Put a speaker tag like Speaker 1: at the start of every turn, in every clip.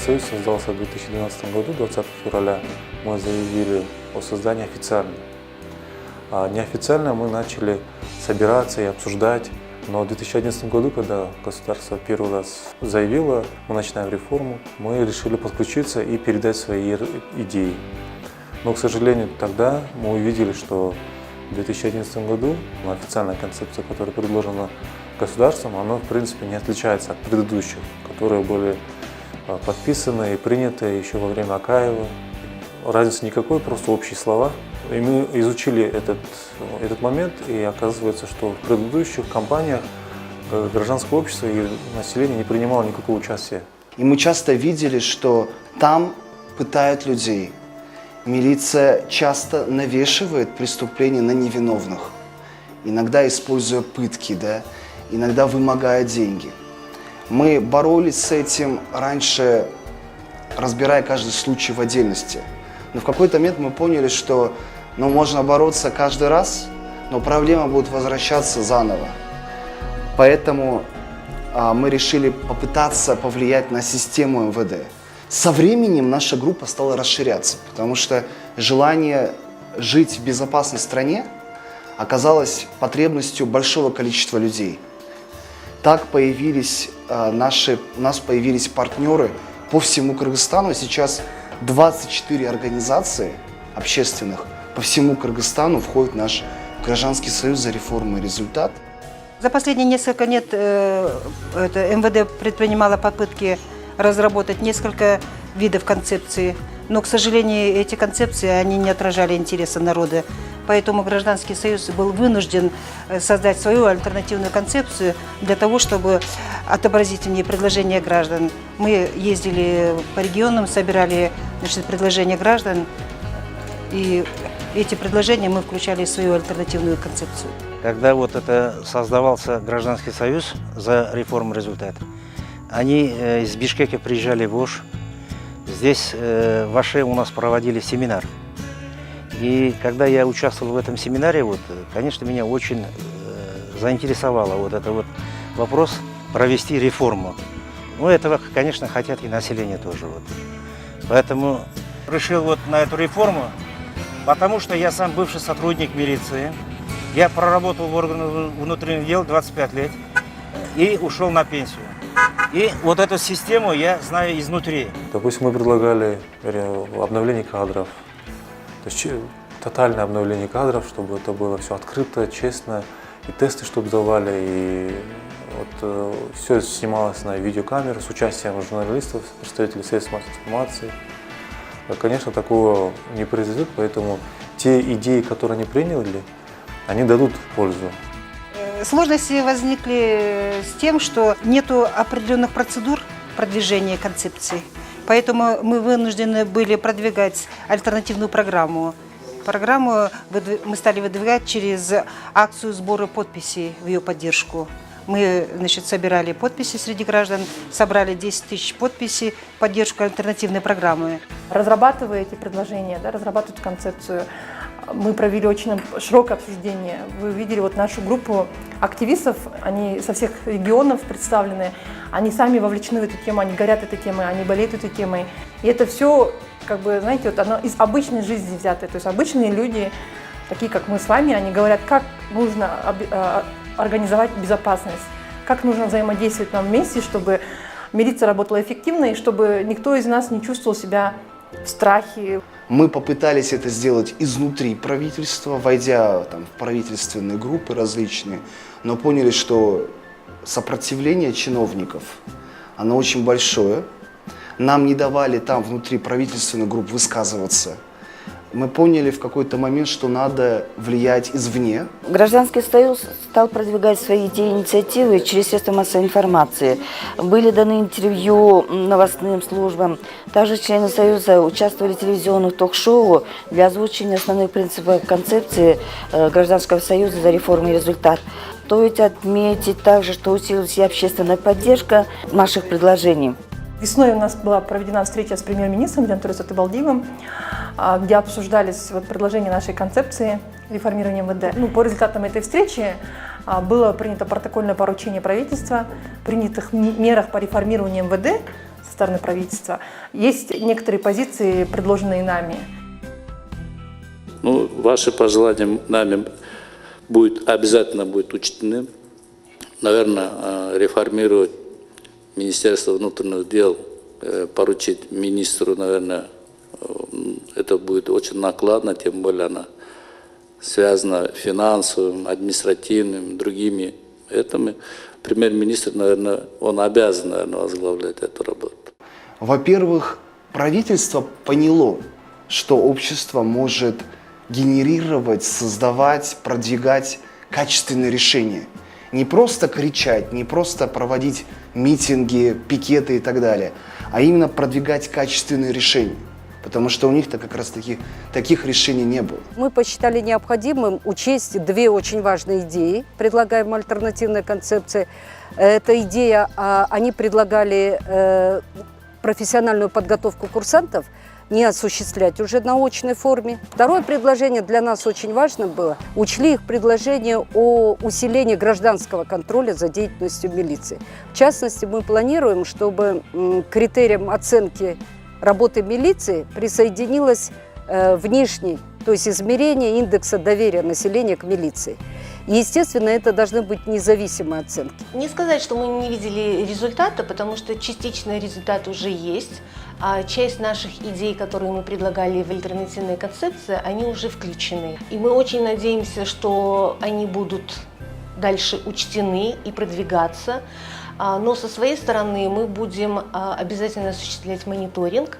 Speaker 1: союз создался в 2012 году, 20 февраля. Мы заявили о создании официально. А неофициально мы начали собираться и обсуждать. Но в 2011 году, когда государство первый раз заявило, мы начинаем реформу, мы решили подключиться и передать свои идеи. Но, к сожалению, тогда мы увидели, что в 2011 году официальная концепция, которая предложена государством, она, в принципе, не отличается от предыдущих, которые были подписаны и приняты еще во время Акаева. Разницы никакой, просто общие слова. И мы изучили этот момент, и оказывается, что в предыдущих кампаниях гражданское общество и население не принимало никакого участия.
Speaker 2: И мы часто видели, что там пытают людей. Милиция часто навешивает преступления на невиновных, иногда используя пытки, да, иногда вымогая деньги. Мы боролись с этим раньше, разбирая каждый случай в отдельности. Но в какой-то момент мы поняли, что можно бороться каждый раз, но проблема будет возвращаться заново. Поэтому мы решили попытаться повлиять на систему МВД. Со временем наша группа стала расширяться, потому что желание жить в безопасной стране оказалось потребностью большого количества людей. Так у нас появились партнеры по всему Кыргызстану. Сейчас 24 организации общественных по всему Кыргызстану входит в наш Гражданский союз за реформу и результат.
Speaker 3: За последние несколько лет МВД предпринимало попытки разработать несколько видов концепций, но, к сожалению, эти концепции они не отражали интересы народа. Поэтому Гражданский союз был вынужден создать свою альтернативную концепцию для того, чтобы отобразить в ней предложения граждан. Мы ездили по регионам, собирали предложения граждан, и эти предложения мы включали в свою альтернативную концепцию.
Speaker 4: Когда создавался Гражданский союз за реформу результат, они из Бишкека приезжали в Ош. Здесь в Оше у нас проводили семинар. И когда я участвовал в этом семинаре, конечно, меня очень заинтересовало вопрос провести реформу. Этого, конечно, хотят и население тоже. Поэтому решил на эту реформу, потому что я сам бывший сотрудник милиции. Я проработал в органах внутренних дел 25 лет и ушел на пенсию. И эту систему я знаю изнутри.
Speaker 1: Допустим, мы предлагали обновление кадров, то есть тотальное обновление кадров, чтобы это было все открыто, честно, и тесты, чтобы сдавали, и все снималось на видеокамеру с участием журналистов, представителей средств массовой информации. Конечно, такого не произойдет, поэтому те идеи, которые они приняли, они дадут пользу.
Speaker 3: Сложности возникли с тем, что нет определенных процедур продвижения концепции. Поэтому мы вынуждены были продвигать альтернативную программу. Программу мы стали выдвигать через акцию сбора подписей в ее поддержку. Мы собирали подписи среди граждан, собрали 10 тысяч подписей в поддержку альтернативной программы.
Speaker 5: Разрабатывая эти предложения, разрабатывать концепцию, мы провели очень широкое обсуждение. Вы видели нашу группу активистов, они со всех регионов представлены, они сами вовлечены в эту тему, они горят этой темой, они болеют этой темой. И это все, оно из обычной жизни взято. То есть обычные люди, такие как мы с вами, они говорят, как нужно организовать безопасность, как нужно взаимодействовать нам вместе, чтобы милиция работала эффективно и чтобы никто из нас не чувствовал себя в страхе.
Speaker 2: Мы попытались это сделать изнутри правительства, войдя в правительственные группы различные, но поняли, что сопротивление чиновников, оно очень большое. Нам не давали внутри правительственных групп высказываться. Мы поняли в какой-то момент, что надо влиять извне.
Speaker 6: Гражданский союз стал продвигать свои идеи и инициативы через средства массовой информации. Были даны интервью новостным службам. Также члены союза участвовали в телевизионных ток-шоу для озвучивания основных принципов концепции Гражданского союза за реформу и результат. Стоит отметить также, что усилилась и общественная поддержка наших предложений.
Speaker 5: Весной у нас была проведена встреча с премьер-министром Жантурой Сатыбалдиевым, где обсуждались предложения нашей концепции реформирования МВД. По результатам этой встречи было принято протокольное поручение правительства, принятых мерах по реформированию МВД со стороны правительства. Есть некоторые позиции, предложенные нами.
Speaker 7: Ну, ваши пожелания нами обязательно будут учтены. Наверное, реформировать Министерство внутренних дел, поручить министру, наверное, это будет очень накладно, тем более она связана финансовым, административным, другими. Поэтому премьер-министр, наверное, он обязан, наверное, возглавлять эту работу.
Speaker 2: Во-первых, правительство поняло, что общество может генерировать, создавать, продвигать качественные решения. Не просто кричать, не просто проводить митинги, пикеты и так далее, а именно продвигать качественные решения. Потому что у них-то как раз таких решений не было.
Speaker 8: Мы посчитали необходимым учесть две очень важные идеи, предлагаемой альтернативной концепции. Эта идея, они предлагали профессиональную подготовку курсантов не осуществлять уже на очной форме. Второе предложение для нас очень важно было. Учли их предложение о усилении гражданского контроля за деятельностью милиции. В частности, мы планируем, чтобы к критериям оценки работы милиции присоединилось внешний, то есть измерение индекса доверия населения к милиции. И, естественно, это должны быть независимые оценки.
Speaker 9: Не сказать, что мы не видели результата, потому что частичный результат уже есть. А часть наших идей, которые мы предлагали в альтернативной концепции, они уже включены. И мы очень надеемся, что они будут дальше учтены и продвигаться. Но со своей стороны мы будем обязательно осуществлять мониторинг.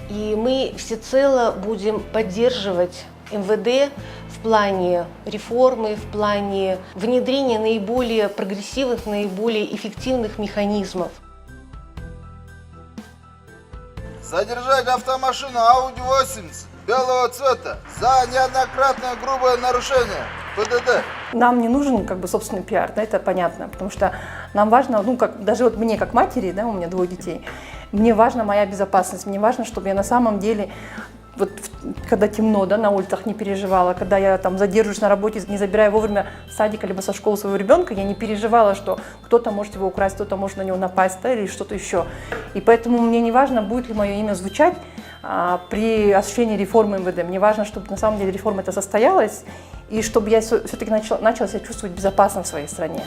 Speaker 9: И мы всецело будем поддерживать МВД в плане реформы, в плане внедрения наиболее прогрессивных, наиболее эффективных механизмов.
Speaker 10: Задержать автомашину Audi 80 белого цвета за неоднократное грубое нарушение ПДД.
Speaker 5: Нам не нужен собственный пиар, да, это понятно, потому что нам важно, даже вот мне как матери, да, у меня 2 детей, мне важна моя безопасность, мне важно, чтобы я на самом деле, вот когда темно, да, на улицах не переживала, когда я там задержусь на работе, не забирая вовремя с садика либо со школы своего ребенка, я не переживала, что кто-то может его украсть, кто-то может на него напасть, да, или что-то еще. И поэтому мне не важно, будет ли мое имя звучать при осуществлении реформы МВД. Мне важно, чтобы на самом деле реформа эта состоялась, и чтобы я все-таки начала себя чувствовать безопасно в своей стране.